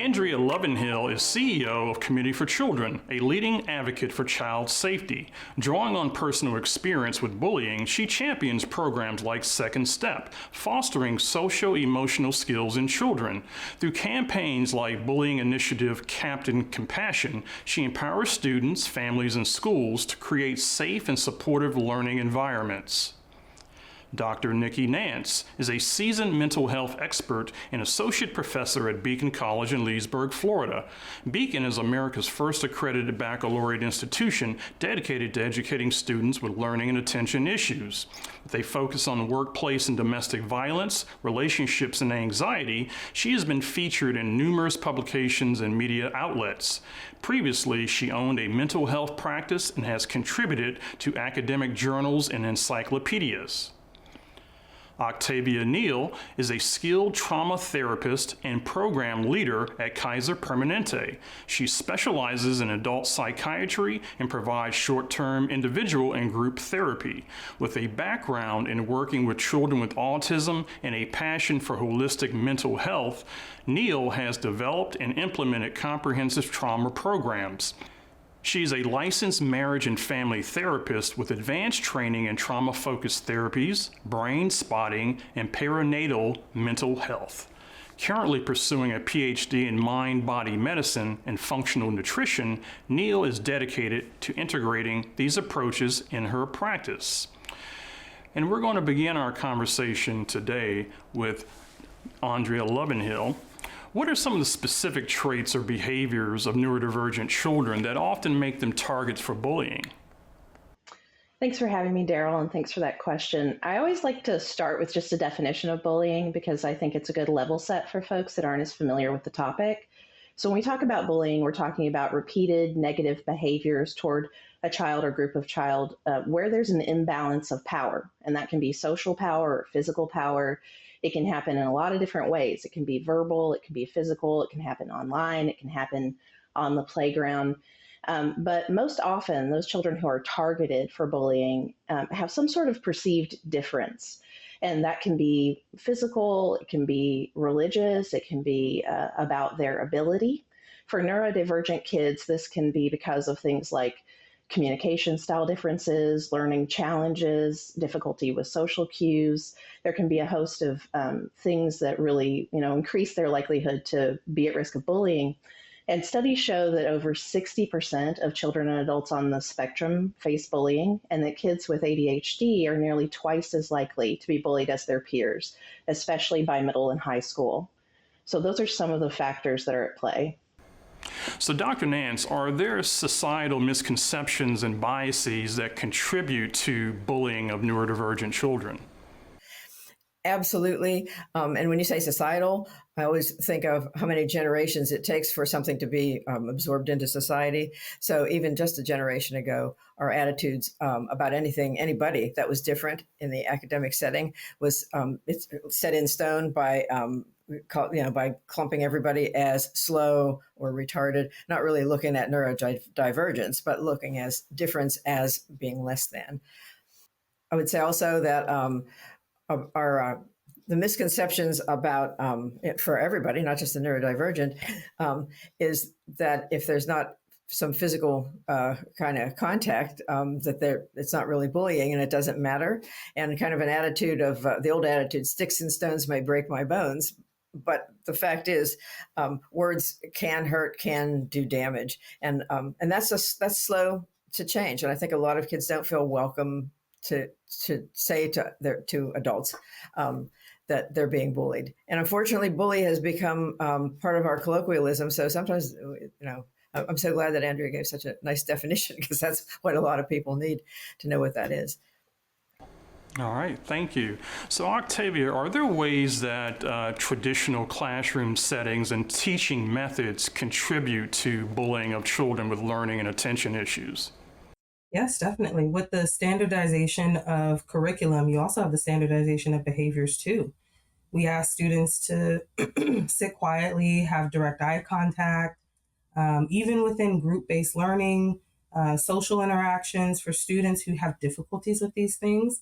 Andrea Lovenhill is CEO of Community for Children, a leading advocate for child safety. Drawing on personal experience with bullying, she champions programs like Second Step, fostering socio-emotional skills in children. Through campaigns like Bullying Initiative Captain Compassion, she empowers students, families, and schools to create safe and supportive learning environments. Dr. Nikki Nance is a seasoned mental health expert and associate professor at Beacon College in Leesburg, Florida. Beacon is America's first accredited baccalaureate institution dedicated to educating students with learning and attention issues. They focus on workplace and domestic violence, relationships, and anxiety. She has been featured in numerous publications and media outlets. Previously, she owned a mental health practice and has contributed to academic journals and encyclopedias. Octavia Neal is a skilled trauma therapist and program leader at Kaiser Permanente. She specializes in adult psychiatry and provides short-term individual and group therapy. With a background in working with children with autism and a passion for holistic mental health, Neal has developed and implemented comprehensive trauma programs. She's a licensed marriage and family therapist with advanced training in trauma-focused therapies, brain spotting, and perinatal mental health. Currently pursuing a PhD in mind-body medicine and functional nutrition, Neal is dedicated to integrating these approaches in her practice. And we're going to begin our conversation today with Andrea Lovenhill. What are some of the specific traits or behaviors of neurodivergent children that often make them targets for bullying? Thanks for having me, Daryl, and thanks for that question. I always like to start with just a definition of bullying because I think it's a good level set for folks that aren't as familiar with the topic. So when we talk about bullying, we're talking about repeated negative behaviors toward a child or group of child where there's an imbalance of power, and that can be social power or physical power. It can happen in a lot of different ways. It can be verbal, it can be physical, it can happen online, it can happen on the playground. But most often, those children who are targeted for bullying have some sort of perceived difference. And that can be physical, it can be religious, it can be about their ability. For neurodivergent kids, this can be because of things like communication style differences, learning challenges, difficulty with social cues. There can be a host of things that really, increase their likelihood to be at risk of bullying. And studies show that over 60% of children and adults on the spectrum face bullying, and that kids with ADHD are nearly twice as likely to be bullied as their peers, especially by middle and high school. So those are some of the factors that are at play. So Dr. Nance, are there societal misconceptions and biases that contribute to bullying of neurodivergent children? Absolutely. And when you say societal, I always think of how many generations it takes for something to be absorbed into society. So even just a generation ago, our attitudes about anybody that was different in the academic setting was it's set in stone by by clumping everybody as slow or retarded, not really looking at neurodivergence, but looking as difference as being less than. I would say also that the misconceptions about for everybody, not just the neurodivergent, is that if there's not some physical kind of contact, it's not really bullying and it doesn't matter. And kind of an attitude of the old attitude, sticks and stones may break my bones. But the fact is, words can hurt, can do damage, and that's slow to change. And I think a lot of kids don't feel welcome to say to adults that they're being bullied. And unfortunately, bully has become part of our colloquialism. So sometimes, I'm so glad that Andrea gave such a nice definition because that's what a lot of people need to know what that is. All right, thank you. So Octavia, are there ways that traditional classroom settings and teaching methods contribute to bullying of children with learning and attention issues? Yes, definitely. With the standardization of curriculum, you also have the standardization of behaviors too. We ask students to sit quietly, have direct eye contact, even within group-based learning, social interactions for students who have difficulties with these things,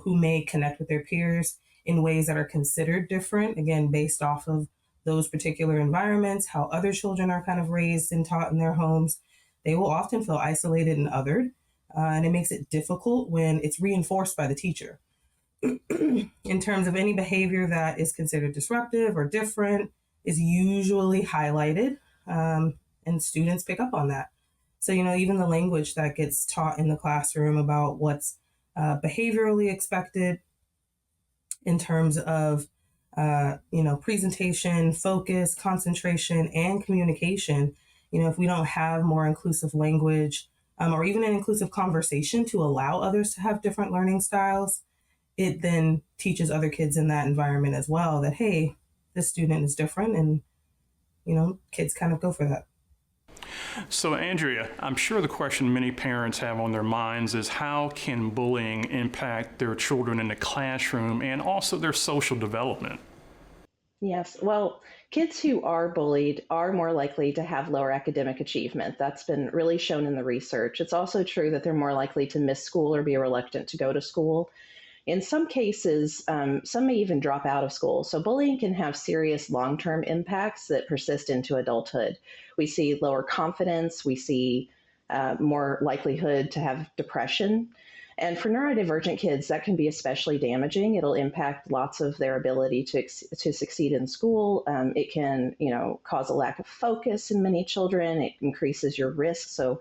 who may connect with their peers in ways that are considered different, again, based off of those particular environments, how other children are kind of raised and taught in their homes, they will often feel isolated and othered. And it makes it difficult when it's reinforced by the teacher. In terms of any behavior that is considered disruptive or different is usually highlighted, and students pick up on that. So, even the language that gets taught in the classroom about what's behaviorally expected in terms of, presentation, focus, concentration, and communication, if we don't have more inclusive language or even an inclusive conversation to allow others to have different learning styles, it then teaches other kids in that environment as well that, hey, this student is different, and, kids kind of go for that. So, Andrea, I'm sure the question many parents have on their minds is how can bullying impact their children in the classroom and also their social development? Yes, well, kids who are bullied are more likely to have lower academic achievement. That's been really shown in the research. It's also true that they're more likely to miss school or be reluctant to go to school. In some cases, some may even drop out of school. So bullying can have serious long-term impacts that persist into adulthood. We see lower confidence, we see more likelihood to have depression. And for neurodivergent kids, that can be especially damaging. It'll impact lots of their ability to succeed in school. It can, cause a lack of focus in many children. It increases your risk. So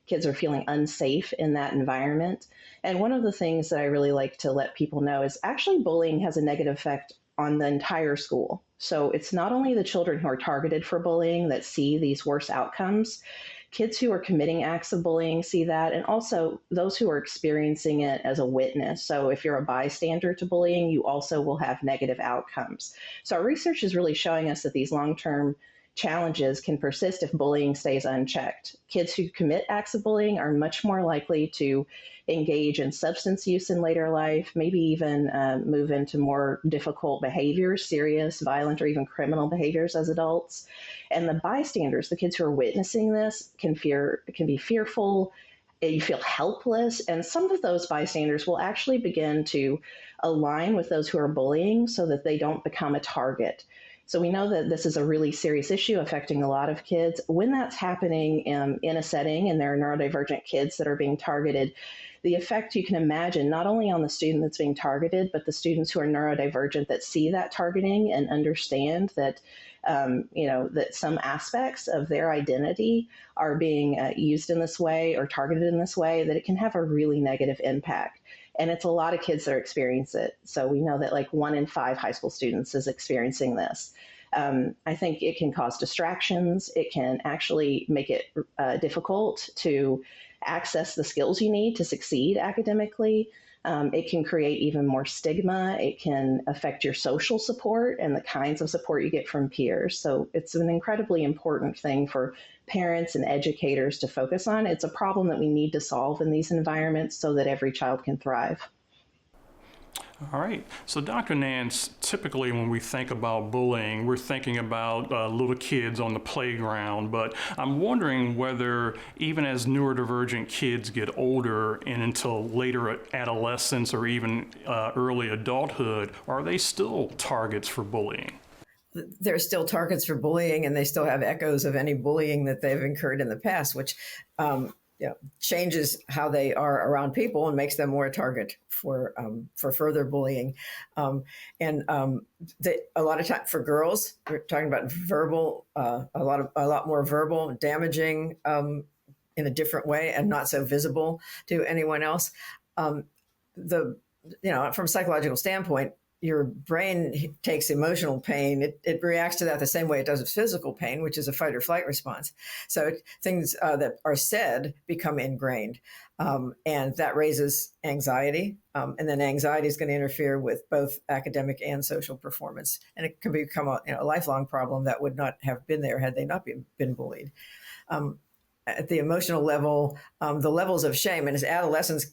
kids are feeling unsafe in that environment. And one of the things that I really like to let people know is actually bullying has a negative effect on the entire school. So it's not only the children who are targeted for bullying that see these worse outcomes. Kids who are committing acts of bullying see that, and also those who are experiencing it as a witness. So if you're a bystander to bullying, you also will have negative outcomes. So our research is really showing us that these long-term challenges can persist if bullying stays unchecked. Kids who commit acts of bullying are much more likely to engage in substance use in later life, maybe even move into more difficult behaviors, serious, violent, or even criminal behaviors as adults. And the bystanders, the kids who are witnessing this, can be fearful. You feel helpless, and some of those bystanders will actually begin to align with those who are bullying so that they don't become a target. So we know that this is a really serious issue affecting a lot of kids. When that's happening in a setting and there are neurodivergent kids that are being targeted, the effect you can imagine not only on the student that's being targeted, but the students who are neurodivergent that see that targeting and understand that that some aspects of their identity are being used in this way or targeted in this way, that it can have a really negative impact. And it's a lot of kids that experience it. So we know that like 1 in 5 high school students is experiencing this. I think it can cause distractions. It can actually make it difficult to access the skills you need to succeed academically. It can create even more stigma. It can affect your social support and the kinds of support you get from peers. So it's an incredibly important thing for parents and educators to focus on. It's a problem that we need to solve in these environments so that every child can thrive. All right. So, Dr. Nance, typically when we think about bullying, we're thinking about little kids on the playground. But I'm wondering whether even as neurodivergent kids get older and until later adolescence or even early adulthood, are they still targets for bullying? They're still targets for bullying, and they still have echoes of any bullying that they've incurred in the past, which changes how they are around people and makes them more a target for further bullying. A lot of time for girls, we're talking about verbal, a lot more verbal, damaging in a different way and not so visible to anyone else. From a psychological standpoint, your brain takes emotional pain. It reacts to that the same way it does with physical pain, which is a fight or flight response. So things that are said become ingrained, and that raises anxiety. And then anxiety is going to interfere with both academic and social performance. And it can become a lifelong problem that would not have been there had they not been bullied. At the emotional level, the levels of shame, and as adolescents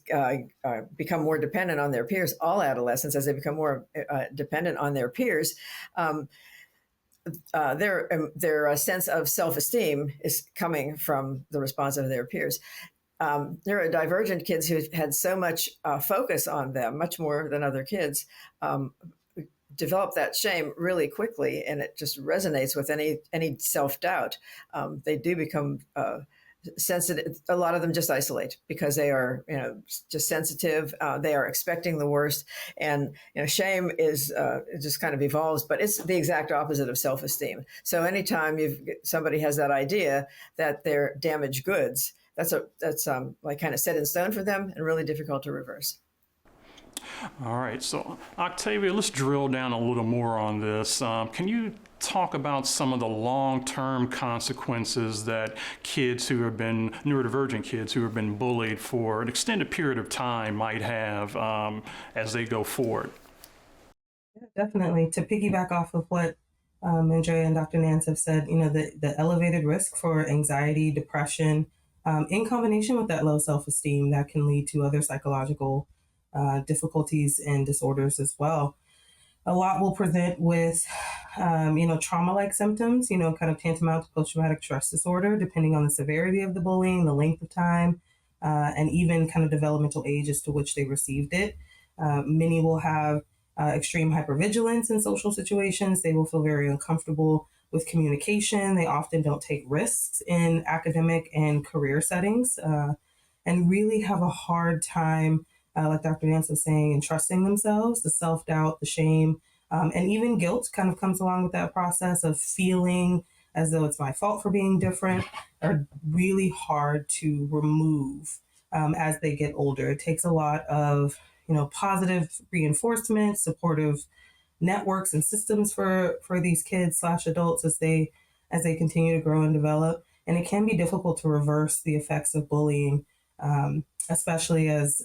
become more dependent on their peers, all adolescents, as they become more dependent on their peers, their sense of self-esteem is coming from the response of their peers. Neurodivergent kids who had so much focus on them, much more than other kids, develop that shame really quickly, and it just resonates with any self-doubt. They do become sensitive. A lot of them just isolate because they are, just sensitive. They are expecting the worst, and shame is it just kind of evolves, but it's the exact opposite of self-esteem. So anytime somebody has that idea that they're damaged goods, that's like kind of set in stone for them and really difficult to reverse. All right, so Octavia, let's drill down a little more on this. Can you talk about some of the long-term consequences that neurodivergent kids who have been bullied for an extended period of time might have as they go forward? Yeah, definitely. To piggyback off of what Andrea and Dr. Nance have said, the elevated risk for anxiety, depression, in combination with that low self-esteem, that can lead to other psychological difficulties and disorders as well. A lot will present with, trauma-like symptoms, kind of tantamount to post-traumatic stress disorder, depending on the severity of the bullying, the length of time, and even kind of developmental age as to which they received it. Many will have extreme hypervigilance in social situations. They will feel very uncomfortable with communication. They often don't take risks in academic and career settings, and really have a hard time, like Dr. Nance was saying, in trusting themselves. The self-doubt, the shame, and even guilt kind of comes along with that process of feeling as though it's my fault for being different, are really hard to remove as they get older. It takes a lot of, positive reinforcement, supportive networks and systems for these kids / adults as they continue to grow and develop. And it can be difficult to reverse the effects of bullying, especially as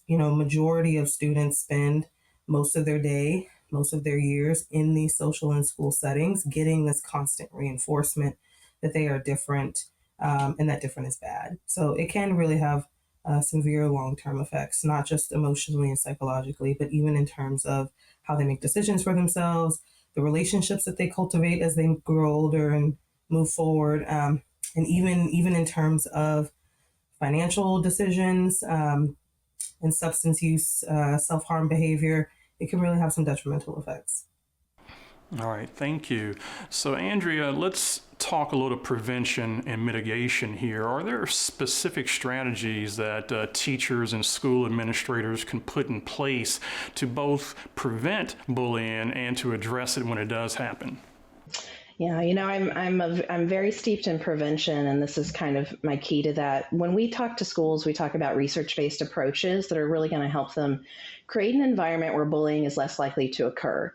majority of students spend most of their day, most of their years in these social and school settings, getting this constant reinforcement that they are different, and that different is bad. So it can really have severe long-term effects, not just emotionally and psychologically, but even in terms of how they make decisions for themselves, the relationships that they cultivate as they grow older and move forward, and even in terms of financial decisions and substance use, self-harm behavior. It can really have some detrimental effects. All right, thank you. So Andrea, let's talk a little prevention and mitigation here. Are there specific strategies that teachers and school administrators can put in place to both prevent bullying and to address it when it does happen? Yeah, I'm very steeped in prevention, and this is kind of my key to that. When we talk to schools, we talk about research-based approaches that are really going to help them create an environment where bullying is less likely to occur.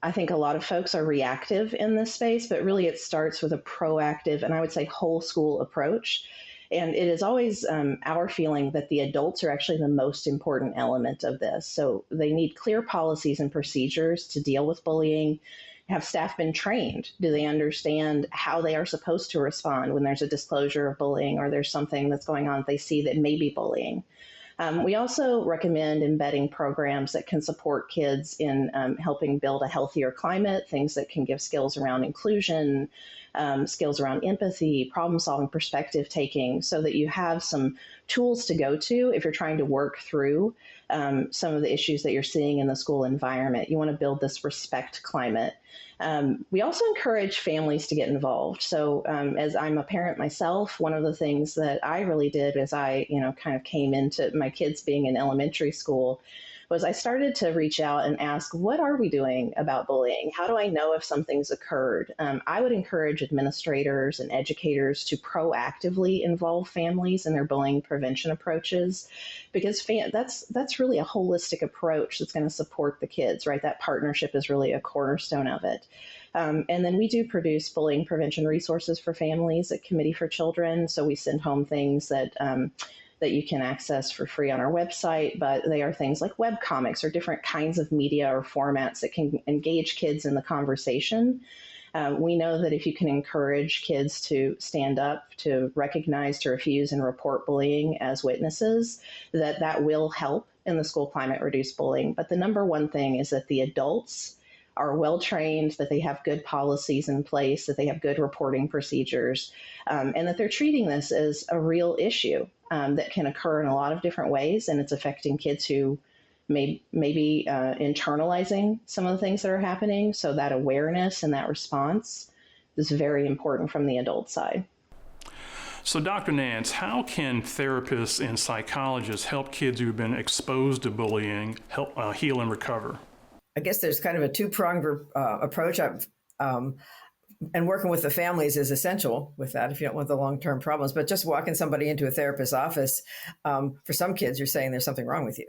I think a lot of folks are reactive in this space, but really it starts with a proactive and I would say whole school approach. And it is always our feeling that the adults are actually the most important element of this. So they need clear policies and procedures to deal with bullying. Have staff been trained? Do they understand how they are supposed to respond when there's a disclosure of bullying or there's something that's going on that they see that may be bullying? We also recommend embedding programs that can support kids in helping build a healthier climate, things that can give skills around inclusion, skills around empathy, problem solving, perspective taking, so that you have some tools to go to if you're trying to work through some of the issues that you're seeing in the school environment. You want to build this respect climate. We also encourage families to get involved. So as I'm a parent myself, one of the things that I really did as I, kind of came into my kids being in elementary school was I started to reach out and ask, what are we doing about bullying? How do I know if something's occurred? I would encourage administrators and educators to proactively involve families in their bullying prevention approaches, because that's really a holistic approach that's going to support the kids, right? That partnership is really a cornerstone of it. And then we do produce bullying prevention resources for families at Committee for Children. So we send home things that you can access for free on our website, but they are things like webcomics or different kinds of media or formats that can engage kids in the conversation. We know that if you can encourage kids to stand up, to recognize, to refuse, and report bullying as witnesses, that will help in the school climate reduce bullying. But the number one thing is that the adults are well trained, that they have good policies in place, that they have good reporting procedures, and that they're treating this as a real issue that can occur in a lot of different ways, and it's affecting kids who maybe internalizing some of the things that are happening. So that awareness and that response is very important from the adult side. So, Dr. Nance, how can therapists and psychologists help kids who've been exposed to bullying help heal and recover? I guess there's kind of a two-pronged approach. And working with the families is essential with that if you don't want the long-term problems. But just walking somebody into a therapist's office, for some kids, you're saying there's something wrong with you.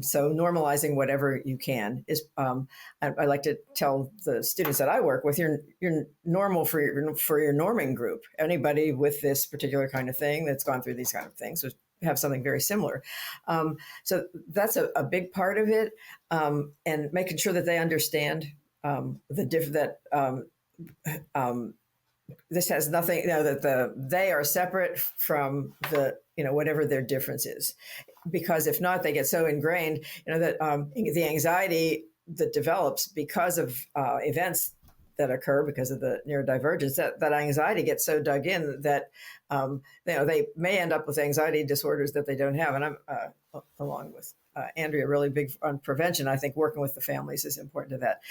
So normalizing whatever you can is, I like to tell the students that I work with, you're normal for your norming group. Anybody with this particular kind of thing that's gone through these kind of things would have something very similar. So that's a big part of it, and making sure that they understand this has nothing, that they are separate from whatever their difference is, because if not, they get so ingrained, that the anxiety that develops because of events that occur because of the neurodivergence, that anxiety gets so dug in that they may end up with anxiety disorders that they don't have. And I'm along with Andrea, really big on prevention. I think working with the families is important to that.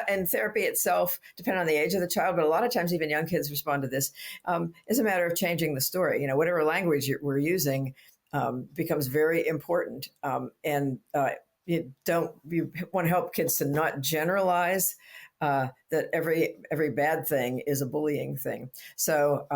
And therapy itself, depending on the age of the child, but a lot of times even young kids respond to this, is a matter of changing the story. Whatever language we're using becomes very important. And you want to help kids to not generalize that every bad thing is a bullying thing. So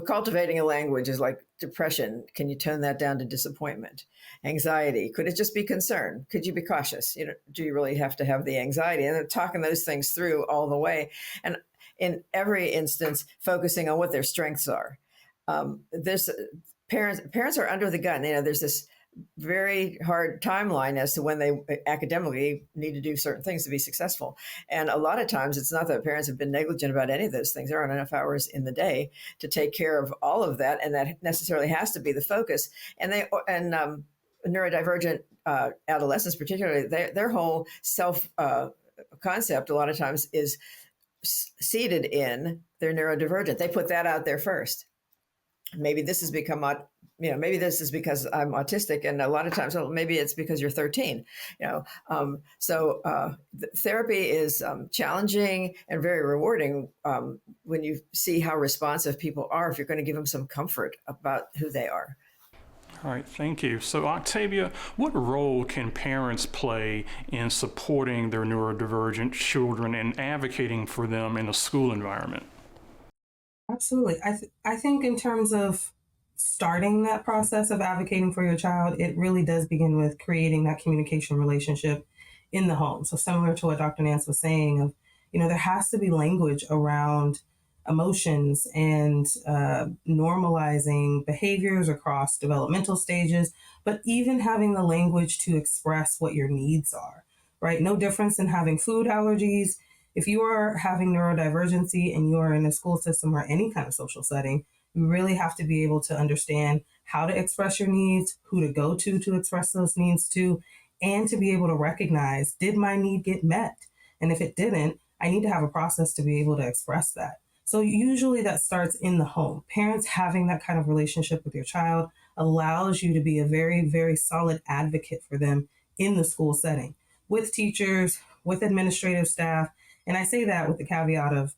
cultivating a language is like depression. Can you tone that down to disappointment? Anxiety, could it just be concern? Could you be cautious? Do you really have to have the anxiety? And talking those things through all the way. And in every instance, focusing on what their strengths are. Parents are under the gun. There's this very hard timeline as to when they academically need to do certain things to be successful. And a lot of times it's not that parents have been negligent about any of those things. There aren't enough hours in the day to take care of all of that. And that necessarily has to be the focus. And neurodivergent adolescents, particularly, their whole self concept a lot of times is seated in their neurodivergent. They put that out there first. Maybe this has become maybe this is because I'm autistic, and a lot of times, maybe it's because you're 13. Therapy is challenging and very rewarding when you see how responsive people are. If you're going to give them some comfort about who they are. All right, thank you. So, Octavia, what role can parents play in supporting their neurodivergent children and advocating for them in a school environment? Absolutely. I think in terms of starting that process of advocating for your child, it really does begin with creating that communication relationship in the home. So similar to what Dr. Nance was saying of, there has to be language around emotions and normalizing behaviors across developmental stages, but even having the language to express what your needs are, right? No difference in having food allergies. If you are having neurodivergency and you are in a school system or any kind of social setting, you really have to be able to understand how to express your needs, who to go to express those needs to, and to be able to recognize, did my need get met? And if it didn't, I need to have a process to be able to express that. So usually that starts in the home. Parents having that kind of relationship with your child allows you to be a very, very solid advocate for them in the school setting, with teachers, with administrative staff. And I say that with the caveat of,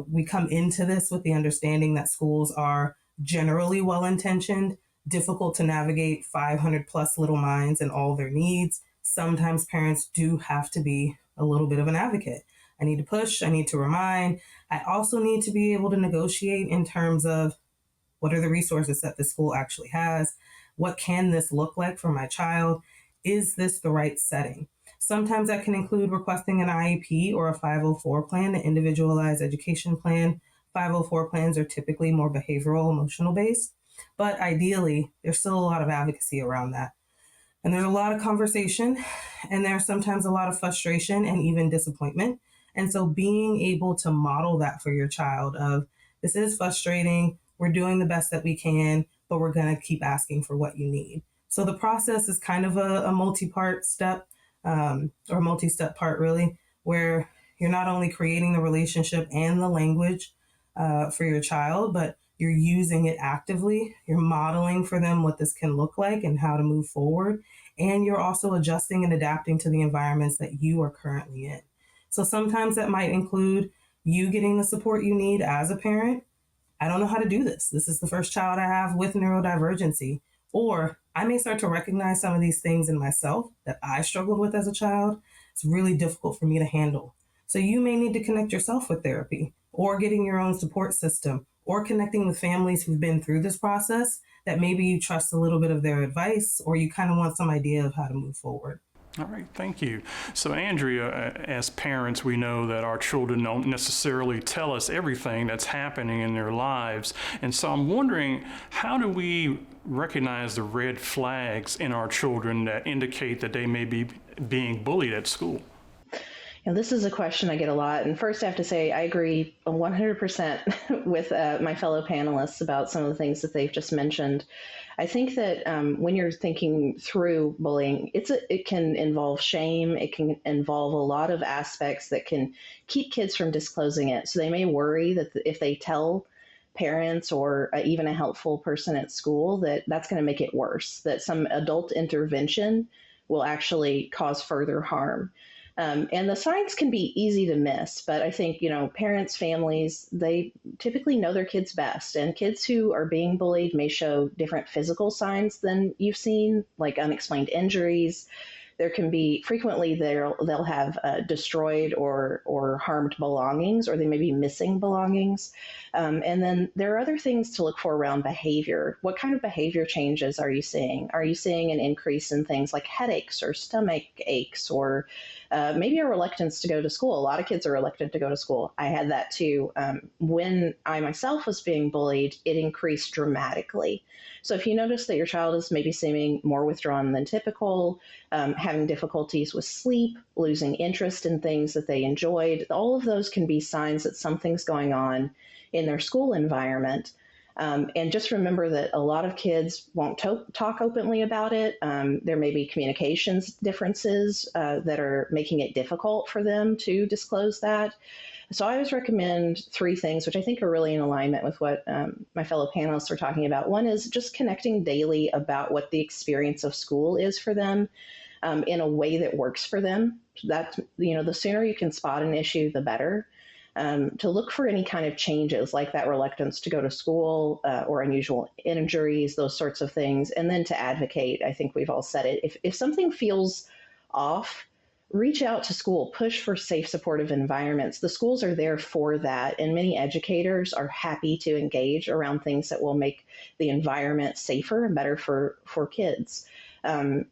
we come into this with the understanding that schools are generally well-intentioned, difficult to navigate 500 plus little minds and all their needs. Sometimes parents do have to be a little bit of an advocate. I need to push, I need to remind. I also need to be able to negotiate in terms of what are the resources that the school actually has? What can this look like for my child? Is this the right setting? Sometimes that can include requesting an IEP or a 504 plan, an individualized education plan. 504 plans are typically more behavioral, emotional based, but ideally, there's still a lot of advocacy around that. And there's a lot of conversation, and there's sometimes a lot of frustration and even disappointment. And so being able to model that for your child of, this is frustrating, we're doing the best that we can, but we're going to keep asking for what you need. So the process is kind of a multi-part step, or multi-step part really, where you're not only creating the relationship and the language for your child, but you're using it actively. You're modeling for them what this can look like and how to move forward. and you're also adjusting and adapting to the environments that you are currently in. So sometimes that might include you getting the support you need as a parent. I don't know how to do this. This is the first child I have with neurodivergency. Or I may start to recognize some of these things in myself that I struggled with as a child. It's really difficult for me to handle. So you may need to connect yourself with therapy, or getting your own support system, or connecting with families who've been through this process that maybe you trust a little bit of their advice, or you kind of want some idea of how to move forward. All right, thank you. So Andrea, as parents, we know that our children don't necessarily tell us everything that's happening in their lives. And so I'm wondering, how do we recognize the red flags in our children that indicate that they may be being bullied at school? This is a question I get a lot. And first, I have to say, I agree 100% with my fellow panelists about some of the things that they've just mentioned. I think that when you're thinking through bullying, it can involve shame. It can involve a lot of aspects that can keep kids from disclosing it. So they may worry that if they tell parents or even a helpful person at school, that's going to make it worse, that some adult intervention will actually cause further harm. And the signs can be easy to miss, but I think, parents, families, they typically know their kids best. And kids who are being bullied may show different physical signs than you've seen, like unexplained injuries. There can be frequently they'll have destroyed or harmed belongings, or they may be missing belongings. And then there are other things to look for around behavior. What kind of behavior changes are you seeing? Are you seeing an increase in things like headaches or stomach aches, or maybe a reluctance to go to school? A lot of kids are reluctant to go to school. I had that too. When I myself was being bullied, it increased dramatically. So if you notice that your child is maybe seeming more withdrawn than typical, having difficulties with sleep, losing interest in things that they enjoyed, all of those can be signs that something's going on in their school environment. And just remember that a lot of kids won't talk openly about it. There may be communications differences that are making it difficult for them to disclose that. So I always recommend 3 things, which I think are really in alignment with what my fellow panelists are talking about. One is just connecting daily about what the experience of school is for them in a way that works for them. That, the sooner you can spot an issue, the better. To look for any kind of changes, like that reluctance to go to school or unusual injuries, those sorts of things, and then to advocate. I think we've all said it. If something feels off, reach out to school, push for safe, supportive environments. The schools are there for that, and many educators are happy to engage around things that will make the environment safer and better for kids.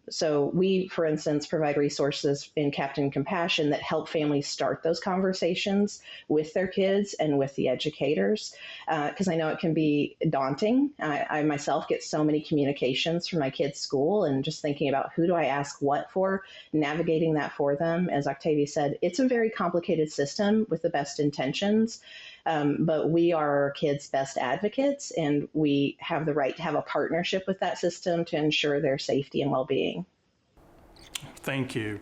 So we, for instance, provide resources in Captain Compassion that help families start those conversations with their kids and with the educators, because I know it can be daunting. I myself get so many communications from my kids' school, and just thinking about who do I ask what for, navigating that for them. As Octavia said, it's a very complicated system with the best intentions. But we are our kids' best advocates, and we have the right to have a partnership with that system to ensure their safety and well-being. Thank you.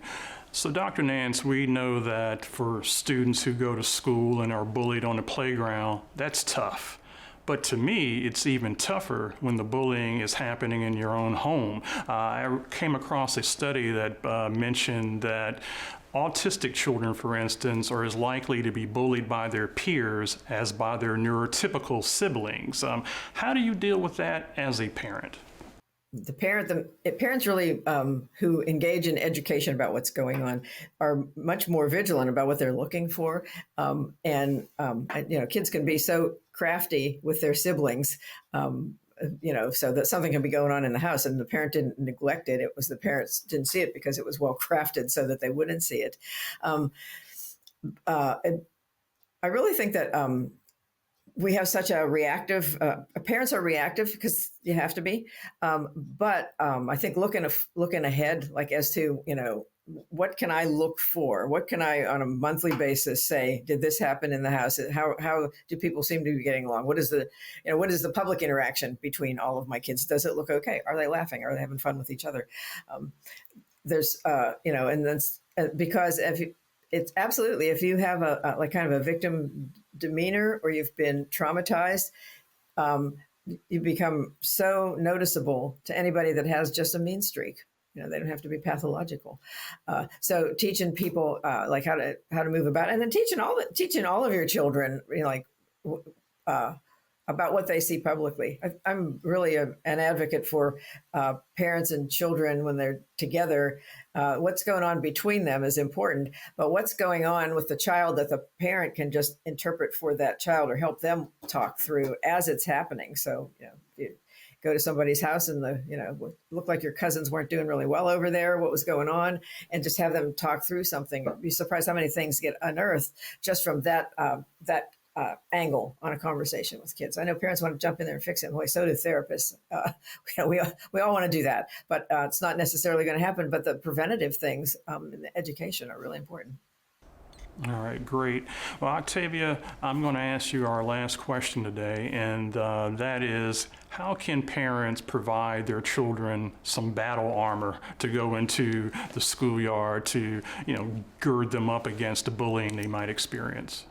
So Dr. Nance, we know that for students who go to school and are bullied on the playground, that's tough. But to me, it's even tougher when the bullying is happening in your own home. I came across a study that mentioned that autistic children, for instance, are as likely to be bullied by their peers as by their neurotypical siblings. How do you deal with that as a parent? Parents really who engage in education about what's going on are much more vigilant about what they're looking for. Kids can be so crafty with their siblings, so that something can be going on in the house and the parent didn't neglect it. It was the parents didn't see it because it was well crafted so that they wouldn't see it. I really think that we have such a reactive, parents are reactive because you have to be. But I think looking ahead, like as to, what can I look for? What can I, on a monthly basis, say, did this happen in the house? How do people seem to be getting along? What is the public interaction between all of my kids? Does it look okay? Are they laughing? Are they having fun with each other? And then because it's absolutely, if you have a kind of a victim demeanor or you've been traumatized, you become so noticeable to anybody that has just a mean streak. They don't have to be pathological. So teaching people like how to move about, and then teaching all of your children, about what they see publicly. I'm really an advocate for parents and children when they're together. What's going on between them is important, but what's going on with the child that the parent can just interpret for that child or help them talk through as it's happening. So, you go to somebody's house and look like your cousins weren't doing really well over there, what was going on, and just have them talk through something. You'd be surprised how many things get unearthed just from that angle on a conversation with kids. I know parents want to jump in there and fix it. Boy, so do therapists. We all want to do that, but it's not necessarily going to happen. But the preventative things in the education are really important. All right, great. Well, Octavia, I'm going to ask you our last question today, and that is, how can parents provide their children some battle armor to go into the schoolyard to, gird them up against the bullying they might experience?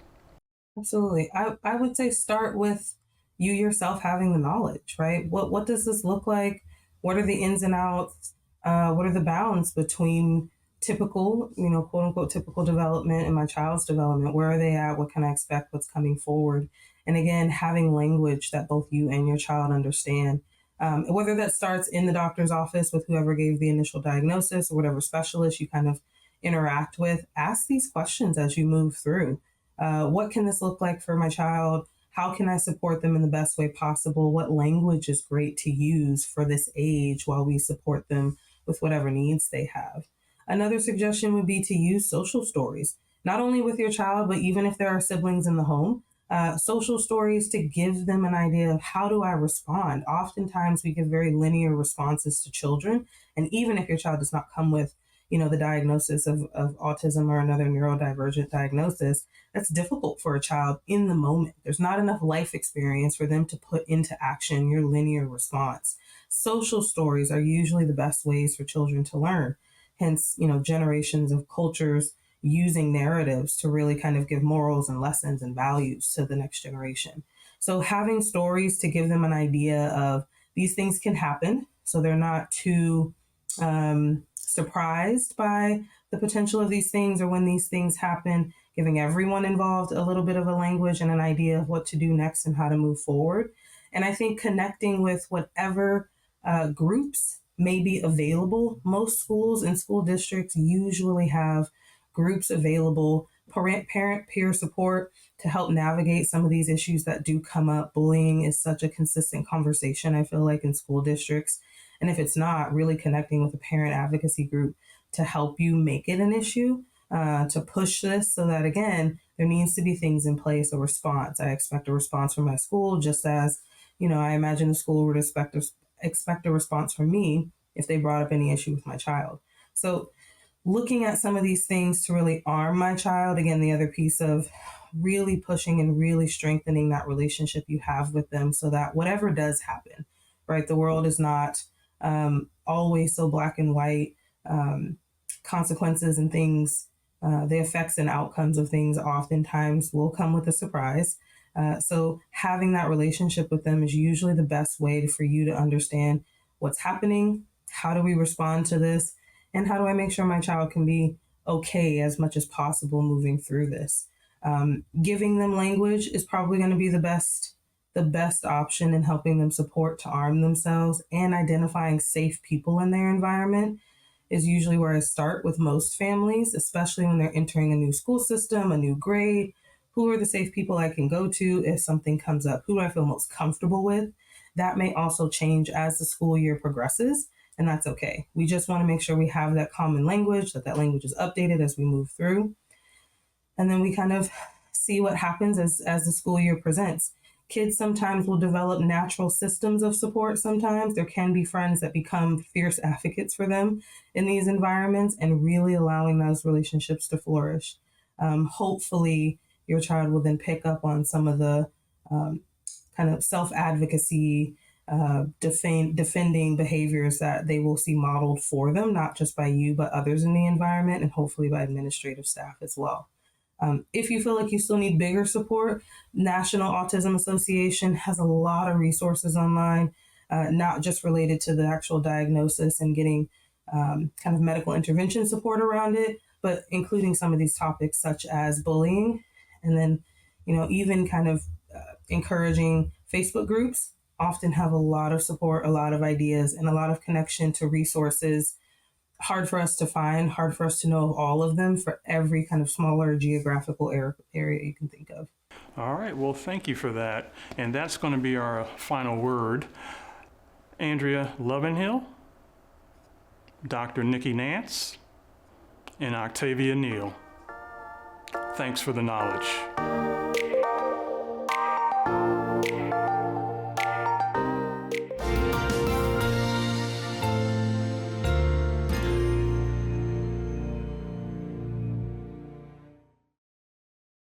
Absolutely. I would say start with you yourself having the knowledge, right? What does this look like? What are the ins and outs? What are the bounds between typical, quote unquote, typical development and my child's development? Where are they at? What can I expect? What's coming forward? And again, having language that both you and your child understand. Whether that starts in the doctor's office with whoever gave the initial diagnosis or whatever specialist you kind of interact with, ask these questions as you move through. What can this look like for my child? How can I support them in the best way possible? What language is great to use for this age while we support them with whatever needs they have? Another suggestion would be to use social stories, not only with your child, but even if there are siblings in the home, social stories to give them an idea of how do I respond? Oftentimes we give very linear responses to children. And even if your child does not come with the diagnosis of autism or another neurodivergent diagnosis, that's difficult for a child in the moment. There's not enough life experience for them to put into action your linear response. Social stories are usually the best ways for children to learn. Hence, generations of cultures using narratives to really kind of give morals and lessons and values to the next generation. So having stories to give them an idea of these things can happen, so they're not too surprised by the potential of these things or when these things happen, giving everyone involved a little bit of a language and an idea of what to do next and how to move forward. And I think connecting with whatever groups may be available. Most schools and school districts usually have groups available, parent peer support to help navigate some of these issues that do come up. Bullying is such a consistent conversation, I feel like, in school districts. And if it's not, really connecting with a parent advocacy group to help you make it an issue, to push this so that, again, there needs to be things in place, a response. I expect a response from my school, just as, I imagine the school would expect a response from me if they brought up any issue with my child. So looking at some of these things to really arm my child, again, the other piece of really pushing and really strengthening that relationship you have with them so that whatever does happen, right, the world is not always so black and white. Consequences and things, the effects and outcomes of things oftentimes will come with a surprise. So having that relationship with them is usually the best way for you to understand what's happening, how do we respond to this, and how do I make sure my child can be okay as much as possible moving through this. Giving them language is probably going to be the best option in helping them support to arm themselves, and identifying safe people in their environment is usually where I start with most families, especially when they're entering a new school system, a new grade. Who are the safe people I can go to if something comes up? Who do I feel most comfortable with? That may also change as the school year progresses, and that's okay. We just want to make sure we have that common language, that language is updated as we move through. And then we kind of see what happens as the school year presents. Kids sometimes will develop natural systems of support sometimes. There can be friends that become fierce advocates for them in these environments, and really allowing those relationships to flourish. Hopefully, your child will then pick up on some of the kind of self-advocacy, defending behaviors that they will see modeled for them, not just by you, but others in the environment, and hopefully by administrative staff as well. If you feel like you still need bigger support, National Autism Association has a lot of resources online, not just related to the actual diagnosis and getting kind of medical intervention support around it, but including some of these topics such as bullying, and then, even kind of encouraging Facebook groups often have a lot of support, a lot of ideas, and a lot of connection to resources. Hard for us to find, hard for us to know of all of them for every kind of smaller geographical area you can think of. All right, well, thank you for that. And that's going to be our final word. Andrea Lovenhill, Dr. Nikki Nance, and Octavia Neal. Thanks for the knowledge.